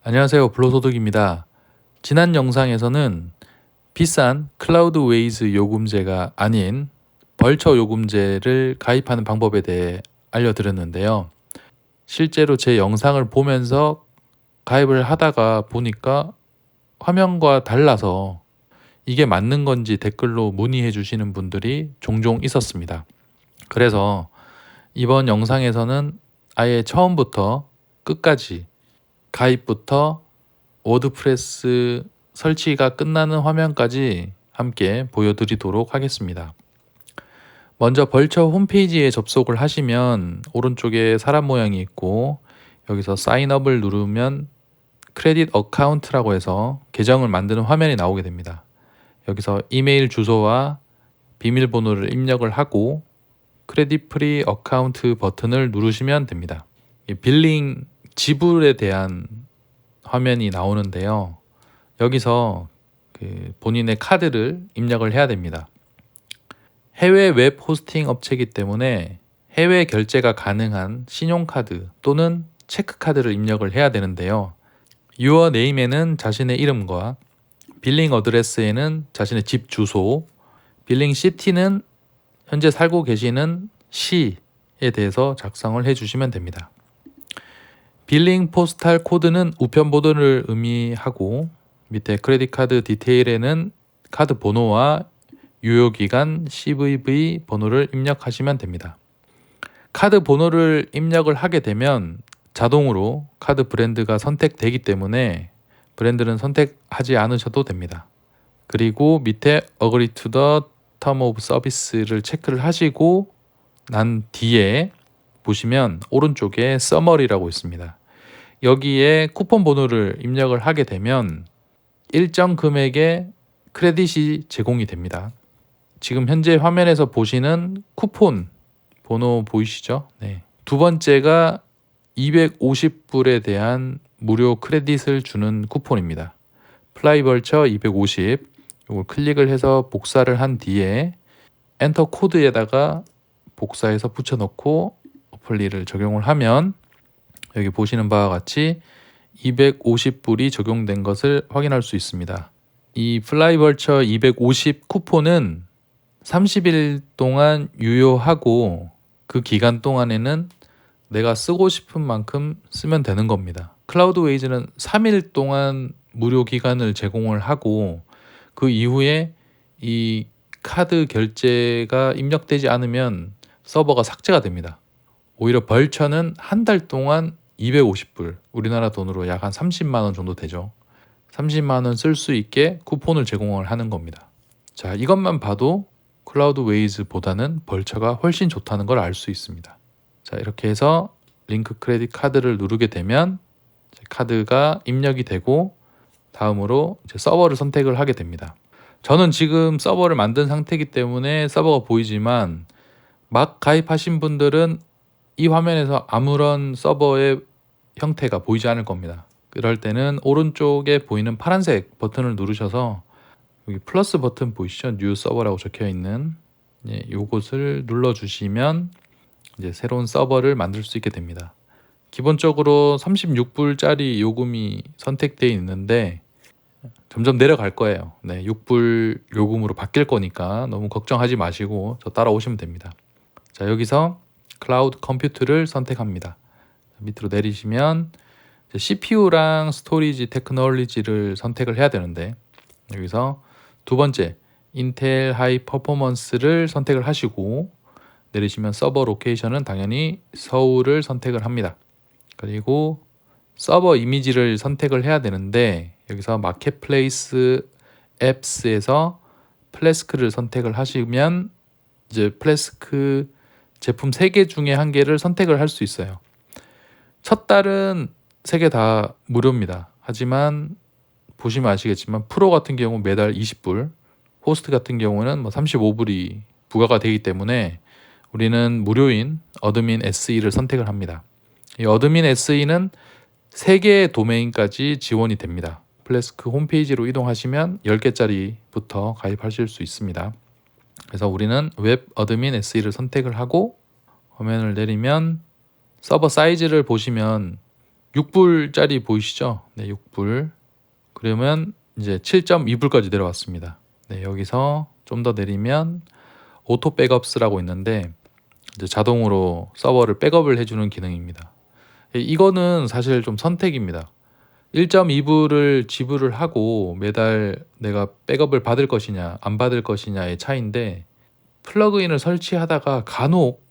안녕하세요. 불로소득입니다. 지난 영상에서는 비싼 클라우드웨이즈 요금제가 아닌 벌처 요금제를 가입하는 방법에 대해 알려드렸는데요. 실제로 제 영상을 보면서 가입을 하다가 보니까 화면과 달라서 이게 맞는 건지 댓글로 문의해 주시는 분들이 종종 있었습니다. 그래서 이번 영상에서는 아예 처음부터 끝까지 가입부터 워드프레스 설치가 끝나는 화면까지 함께 보여드리도록 하겠습니다. 먼저 벌처 홈페이지에 접속을 하시면 오른쪽에 사람 모양이 있고 여기서 사인업을 누르면 크레딧 어카운트라고 해서 계정을 만드는 화면이 나오게 됩니다. 여기서 이메일 주소와 비밀번호를 입력을 하고 크레딧 프리 어카운트 버튼을 누르시면 됩니다. 빌링 지불에 대한 화면이 나오는데요. 여기서 본인의 카드를 입력을 해야 됩니다. 해외 웹 호스팅 업체이기 때문에 해외 결제가 가능한 신용카드 또는 체크카드를 입력을 해야 되는데요. 유어 네임에는 자신의 이름과 빌링 어드레스에는 자신의 집 주소, 빌링 시티는 현재 살고 계시는 시에 대해서 작성을 해주시면 됩니다. 빌링 포스탈 코드는 우편번호를 의미하고 밑에 크레딧 카드 디테일에는 카드 번호와 유효기간 CVV 번호를 입력하시면 됩니다. 카드 번호를 입력을 하게 되면 자동으로 카드 브랜드가 선택되기 때문에 브랜드는 선택하지 않으셔도 됩니다. 그리고 밑에 Agree to the Term of Service를 체크를 하시고 난 뒤에 보시면 오른쪽에 Summary라고 있습니다. 여기에 쿠폰 번호를 입력을 하게 되면 일정 금액의 크레딧이 제공이 됩니다. 지금 현재 화면에서 보시는 쿠폰 번호 보이시죠? 네. 두 번째가 250불에 대한 무료 크레딧을 주는 쿠폰입니다. 플라이벌처 250 이걸 클릭을 해서 복사를 한 뒤에 엔터 코드에다가 복사해서 붙여넣고 어플리를 적용을 하면 여기 보시는 바와 같이 250불이 적용된 것을 확인할 수 있습니다. 이 플라이벌처 250 쿠폰은 30일 동안 유효하고 그 기간 동안에는 내가 쓰고 싶은 만큼 쓰면 되는 겁니다. 클라우드웨이즈는 3일 동안 무료 기간을 제공을 하고 그 이후에 이 카드 결제가 입력되지 않으면 서버가 삭제가 됩니다. 오히려 벌처는 한 달 동안 250불, 우리나라 돈으로 약 한 30만 원 정도 되죠. 30만 원 쓸 수 있게 쿠폰을 제공을 하는 겁니다. 자, 이것만 봐도 클라우드웨이즈보다는 벌처가 훨씬 좋다는 걸 알 수 있습니다. 자, 이렇게 해서 링크 크레딧 카드를 누르게 되면 카드가 입력이 되고 다음으로 이제 서버를 선택을 하게 됩니다. 저는 지금 서버를 만든 상태이기 때문에 서버가 보이지만 막 가입하신 분들은 이 화면에서 아무런 서버의 형태가 보이지 않을 겁니다. 그럴 때는 오른쪽에 보이는 파란색 버튼을 누르셔서 여기 플러스 버튼 보이시죠? 뉴 서버라고 적혀 있는 요것을 눌러주시면 이제 새로운 서버를 만들 수 있게 됩니다. 기본적으로 36불짜리 요금이 선택되어 있는데 점점 내려갈 거예요. 6불 요금으로 바뀔 거니까 너무 걱정하지 마시고 저 따라오시면 됩니다. 자, 여기서 클라우드 컴퓨트를 선택합니다. 밑으로 내리시면 CPU랑 스토리지 테크놀로지를 선택을 해야 되는데 여기서 두 번째 인텔 하이 퍼포먼스를 선택을 하시고 내리시면 서버 로케이션은 당연히 서울을 선택을 합니다. 그리고 서버 이미지를 선택을 해야 되는데 여기서 마켓플레이스 앱스에서 플래스크를 선택을 하시면 이제 플래스크 제품 3개 중에 1개를 선택을 할 수 있어요. 첫 달은 3개 다 무료입니다. 하지만 보시면 아시겠지만 프로 같은 경우 매달 20불, 호스트 같은 경우는 35불이 부과가 되기 때문에 우리는 무료인 어드민 SE를 선택을 합니다. 이 어드민 SE는 3개의 도메인까지 지원이 됩니다. 플래스크 홈페이지로 이동하시면 10개짜리부터 가입하실 수 있습니다. 그래서 우리는 웹 어드민 SE를 선택을 하고 화면을 내리면 서버 사이즈를 보시면 6불짜리 보이시죠? 네, 6불. 그러면 이제 7.2불까지 내려왔습니다. 네, 여기서 좀 더 내리면 오토 백업스라고 있는데 이제 자동으로 서버를 백업을 해주는 기능입니다. 이거는 사실 좀 선택입니다. 1.2불을 지불을 하고 매달 내가 백업을 받을 것이냐 안 받을 것이냐의 차이인데, 플러그인을 설치하다가 간혹,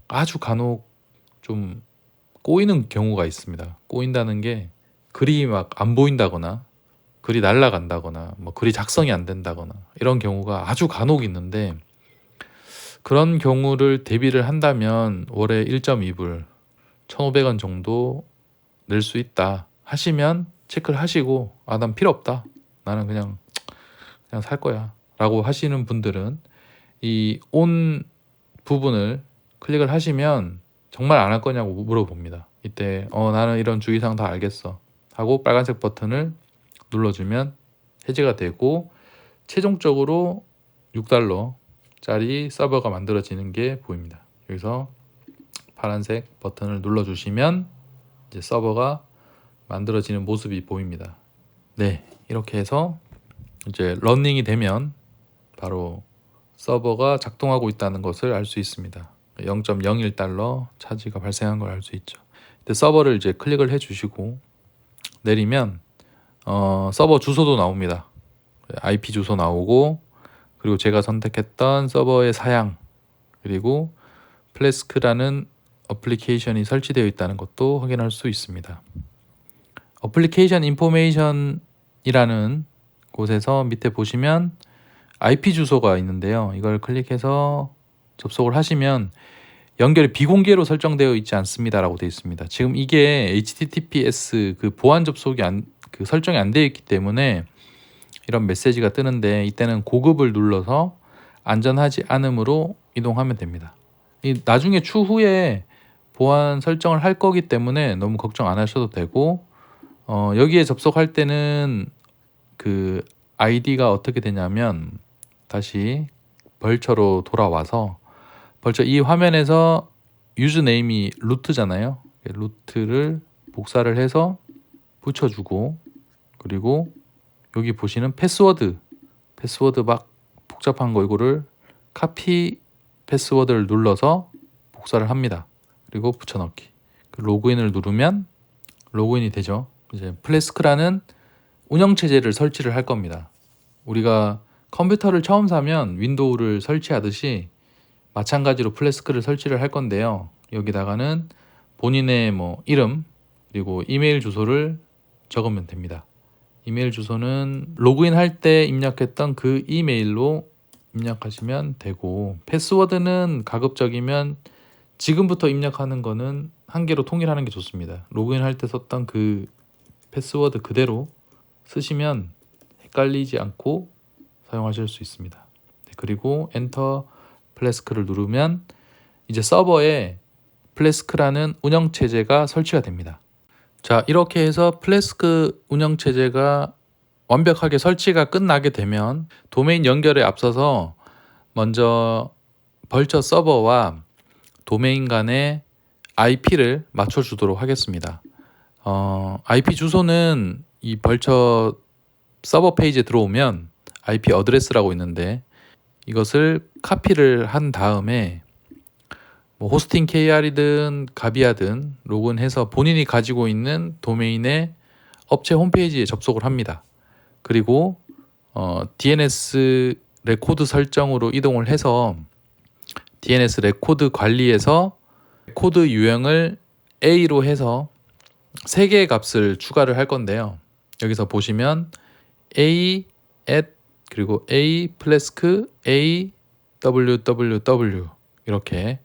아주 간혹 좀 꼬이는 경우가 있습니다. 꼬인다는 게 글이 막 안 보인다거나 글이 날아간다거나 뭐 글이 작성이 안 된다거나 이런 경우가 아주 간혹 있는데, 그런 경우를 대비를 한다면 월에 1.2불 1,500원 정도 낼 수 있다 하시면 체크를 하시고, 아, 난 필요 없다, 나는 그냥 살 거야 라고 하시는 분들은 이 온 부분을 클릭을 하시면 정말 안 할 거냐고 물어봅니다. 이때 나는 이런 주의사항 다 알겠어 하고 빨간색 버튼을 눌러주면 해제가 되고, 최종적으로 6달러짜리 서버가 만들어지는 게 보입니다. 여기서 파란색 버튼을 눌러주시면 이제 서버가 만들어지는 모습이 보입니다. 네, 이렇게 해서 이제 러닝이 되면 바로 서버가 작동하고 있다는 것을 알 수 있습니다. 0.01달러 차지가 발생한 걸 알 수 있죠. 서버를 이제 클릭을 해주시고 내리면 서버 주소도 나옵니다. IP 주소 나오고, 그리고 제가 선택했던 서버의 사양, 그리고 플래스크라는 어플리케이션이 설치되어 있다는 것도 확인할 수 있습니다. 어플리케이션 인포메이션이라는 곳에서 밑에 보시면 IP 주소가 있는데요. 이걸 클릭해서 접속을 하시면 연결이 비공개로 설정되어 있지 않습니다라고 되어 있습니다. 지금 이게 HTTPS 그 보안 접속이 그 설정이 안 되어 있기 때문에 이런 메시지가 뜨는데, 이때는 고급을 눌러서 안전하지 않음으로 이동하면 됩니다. 나중에 추후에 보안 설정을 할 거기 때문에 너무 걱정 안 하셔도 되고, 여기에 접속할 때는 그 아이디가 어떻게 되냐면, 다시 벌처로 돌아와서 벌처 이 화면에서 유즈네임이 루트잖아요. 루트를 복사를 해서 붙여주고, 그리고 여기 보시는 패스워드 막 복잡한 거, 이거를 카피 패스워드를 눌러서 복사를 합니다. 그리고 붙여넣기. 로그인을 누르면 로그인이 되죠. 이제 플래스크라는 운영체제를 설치를 할 겁니다. 우리가 컴퓨터를 처음 사면 윈도우를 설치하듯이 마찬가지로 플래스크를 설치를 할 건데요. 여기다가는 본인의 이름 그리고 이메일 주소를 적으면 됩니다. 이메일 주소는 로그인 할 때 입력했던 그 이메일로 입력하시면 되고, 패스워드는 가급적이면 지금부터 입력하는 거는 한 개로 통일하는 게 좋습니다. 로그인 할 때 썼던 그 패스워드 그대로 쓰시면 헷갈리지 않고 사용하실 수 있습니다. 그리고 엔터 플래스크를 누르면 이제 서버에 플래스크라는 운영체제가 설치가 됩니다. 자, 이렇게 해서 플래스크 운영체제가 완벽하게 설치가 끝나게 되면 도메인 연결에 앞서서 먼저 벌처 서버와 도메인 간의 IP를 맞춰주도록 하겠습니다. IP 주소는 이 벌처 서버 페이지에 들어오면 IP 어드레스라고 있는데, 이것을 카피를 한 다음에 호스팅 KR이든 가비아든 로그인해서 본인이 가지고 있는 도메인의 업체 홈페이지에 접속을 합니다. 그리고 DNS 레코드 설정으로 이동을 해서 DNS 레코드 관리에서 코드 유형을 A로 해서 3개의 값을 추가를 할 건데요. 여기서 보시면 A at 그리고 A 플래스크 A www 이렇게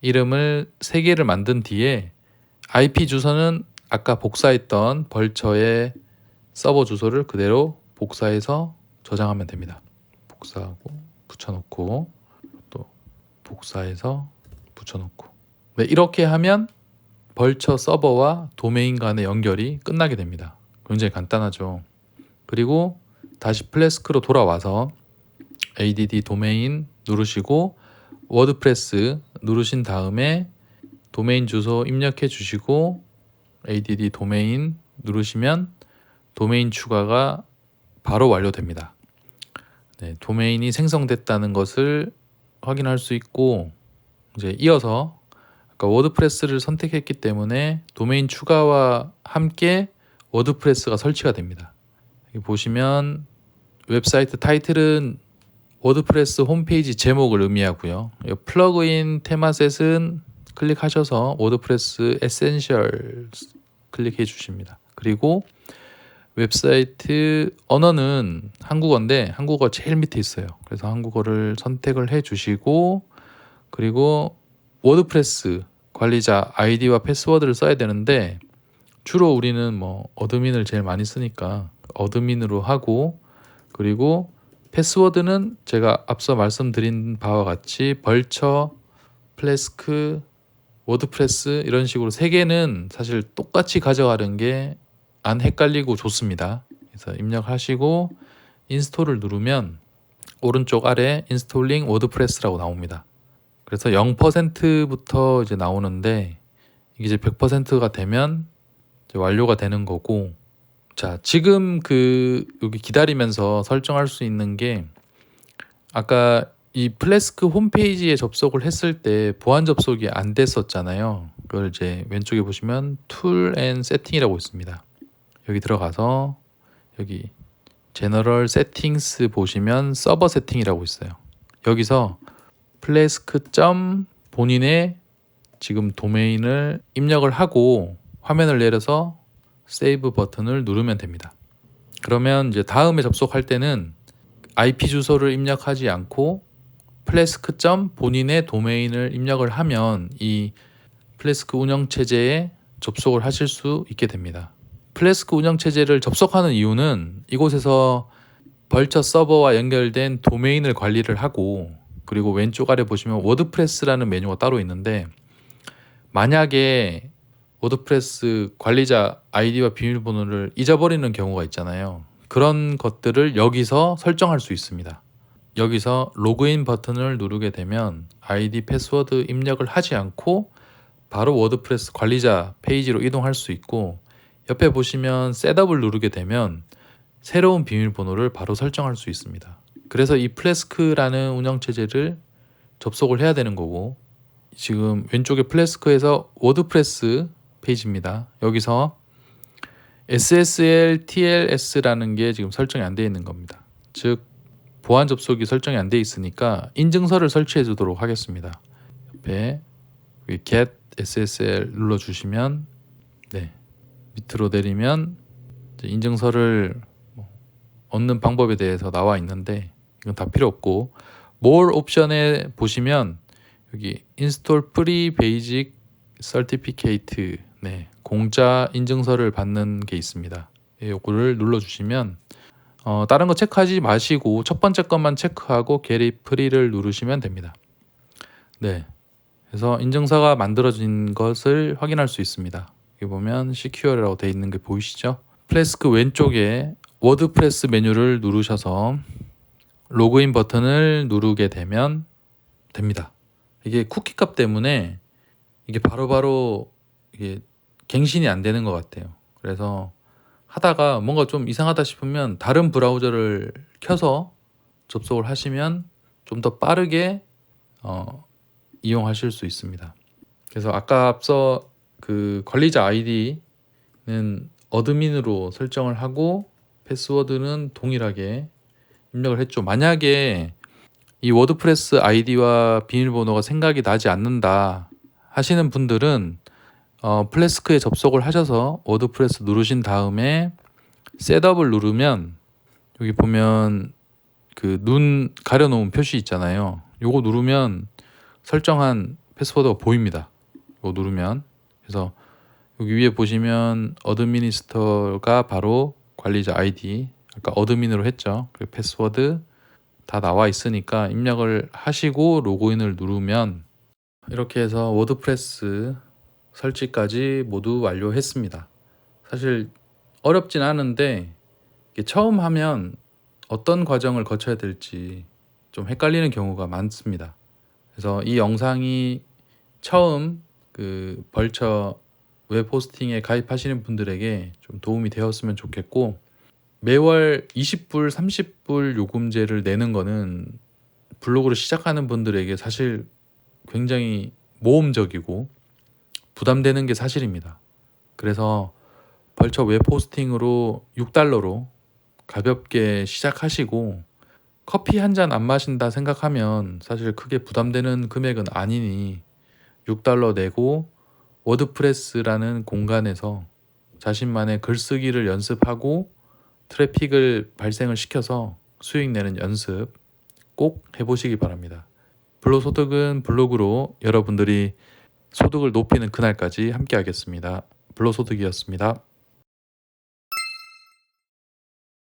이름을 3개를 만든 뒤에 IP 주소는 아까 복사했던 벌처의 서버 주소를 그대로 복사해서 저장하면 됩니다. 복사하고 붙여놓고 또 복사해서 붙여놓고, 네, 이렇게 하면 벌처 서버와 도메인 간의 연결이 끝나게 됩니다. 굉장히 간단하죠. 그리고 다시 플래스크로 돌아와서 add 도메인 누르시고 워드프레스 누르신 다음에 도메인 주소 입력해 주시고 add 도메인 누르시면 도메인 추가가 바로 완료됩니다. 네, 도메인이 생성됐다는 것을 확인할 수 있고, 이제 이어서 아까 워드프레스를 선택했기 때문에 도메인 추가와 함께 워드프레스가 설치가 됩니다. 여기 보시면 웹사이트 타이틀은 워드프레스 홈페이지 제목을 의미하고요. 플러그인 테마셋은 클릭하셔서 워드프레스 에센셜 클릭해 주십니다. 그리고 웹사이트 언어는 한국어인데 한국어 제일 밑에 있어요. 그래서 한국어를 선택을 해 주시고, 그리고 워드프레스 관리자 아이디와 패스워드를 써야 되는데 주로 우리는 뭐 어드민을 제일 많이 쓰니까 어드민으로 하고, 그리고 패스워드는 제가 앞서 말씀드린 바와 같이 벌처, 플래스크, 워드프레스 이런 식으로 세 개는 사실 똑같이 가져가는 게 안 헷갈리고 좋습니다. 그래서 입력하시고 인스톨을 누르면 오른쪽 아래 인스톨링 워드프레스라고 나옵니다. 그래서 0%부터 이제 나오는데 이게 이제 100%가 되면 이제 완료가 되는 거고, 자, 지금 여기 기다리면서 설정할 수 있는 게, 아까 이 플래스크 홈페이지에 접속을 했을 때 보안 접속이 안 됐었잖아요. 그걸 이제 왼쪽에 보시면 툴 앤 세팅이라고 있습니다. 여기 들어가서 여기 제너럴 세팅스 보시면 서버 세팅이라고 있어요. 여기서 플래스크 본인의 지금 도메인을 입력을 하고 화면을 내려서 세이브 버튼을 누르면 됩니다. 그러면 이제 다음에 접속할 때는 IP 주소를 입력하지 않고 플래스크 본인의 도메인을 입력을 하면 이 플래스크 운영체제에 접속을 하실 수 있게 됩니다. 플래스크 운영체제를 접속하는 이유는 이곳에서 벌처 서버와 연결된 도메인을 관리를 하고, 그리고 왼쪽 아래 보시면 워드프레스라는 메뉴가 따로 있는데, 만약에 워드프레스 관리자 아이디와 비밀번호를 잊어버리는 경우가 있잖아요. 그런 것들을 여기서 설정할 수 있습니다. 여기서 로그인 버튼을 누르게 되면 아이디 패스워드 입력을 하지 않고 바로 워드프레스 관리자 페이지로 이동할 수 있고, 옆에 보시면 셋업을 누르게 되면 새로운 비밀번호를 바로 설정할 수 있습니다. 그래서 이 플래스크라는 운영체제를 접속을 해야 되는 거고, 지금 왼쪽에 플래스크에서 워드프레스 페이지입니다. 여기서 SSL TLS라는 게 지금 설정이 안 되어 있는 겁니다. 즉 보안 접속이 설정이 안 되어 있으니까 인증서를 설치해 주도록 하겠습니다. 옆에 get SSL 눌러주시면, 네, 밑으로 내리면 인증서를 얻는 방법에 대해서 나와 있는데 이건 다 필요 없고, more 옵션에 보시면 여기 install free basic certificate, 네, 공짜 인증서를 받는 게 있습니다. 이거를 눌러주시면 다른 거 체크하지 마시고 첫 번째 것만 체크하고 get it free를 누르시면 됩니다. 네, 그래서 인증서가 만들어진 것을 확인할 수 있습니다. 여기 보면 secure라고 되어 있는 게 보이시죠? 플래스크 왼쪽에 워드프레스 메뉴를 누르셔서 로그인 버튼을 누르게 되면 됩니다. 이게 쿠키 값 때문에 이게 바로바로 이게 갱신이 안 되는 것 같아요. 그래서 하다가 뭔가 좀 이상하다 싶으면 다른 브라우저를 켜서 접속을 하시면 좀 더 빠르게 이용하실 수 있습니다. 그래서 아까 앞서 관리자 아이디는 어드민으로 설정을 하고 패스워드는 동일하게 입력을 했죠. 만약에 이 워드프레스 아이디와 비밀번호가 생각이 나지 않는다 하시는 분들은 플래스크에 접속을 하셔서 워드프레스 누르신 다음에 셋업을 누르면 여기 보면 눈 가려놓은 표시 있잖아요. 요거 누르면 설정한 패스워드가 보입니다. 이거 누르면, 그래서 여기 위에 보시면 어드미니스터가 바로 관리자 아이디, 아까 어드민으로 했죠. 그리고 패스워드 다 나와 있으니까 입력을 하시고 로그인을 누르면 이렇게 해서 워드프레스 설치까지 모두 완료했습니다. 사실 어렵진 않은데 이게 처음 하면 어떤 과정을 거쳐야 될지 좀 헷갈리는 경우가 많습니다. 그래서 이 영상이 처음 벌처 웹 호스팅에 가입하시는 분들에게 좀 도움이 되었으면 좋겠고, 매월 20불, 30불 요금제를 내는 거는 블로그를 시작하는 분들에게 사실 굉장히 모험적이고 부담되는 게 사실입니다. 그래서 벌처 웹 호스팅으로 6달러로 가볍게 시작하시고, 커피 한 잔 안 마신다 생각하면 사실 크게 부담되는 금액은 아니니 6달러 내고 워드프레스라는 공간에서 자신만의 글쓰기를 연습하고 트래픽을 발생을 시켜서 수익 내는 연습 꼭 해보시기 바랍니다. 불로소득은 블로그로 여러분들이 소득을 높이는 그날까지 함께 하겠습니다. 불로소득이었습니다.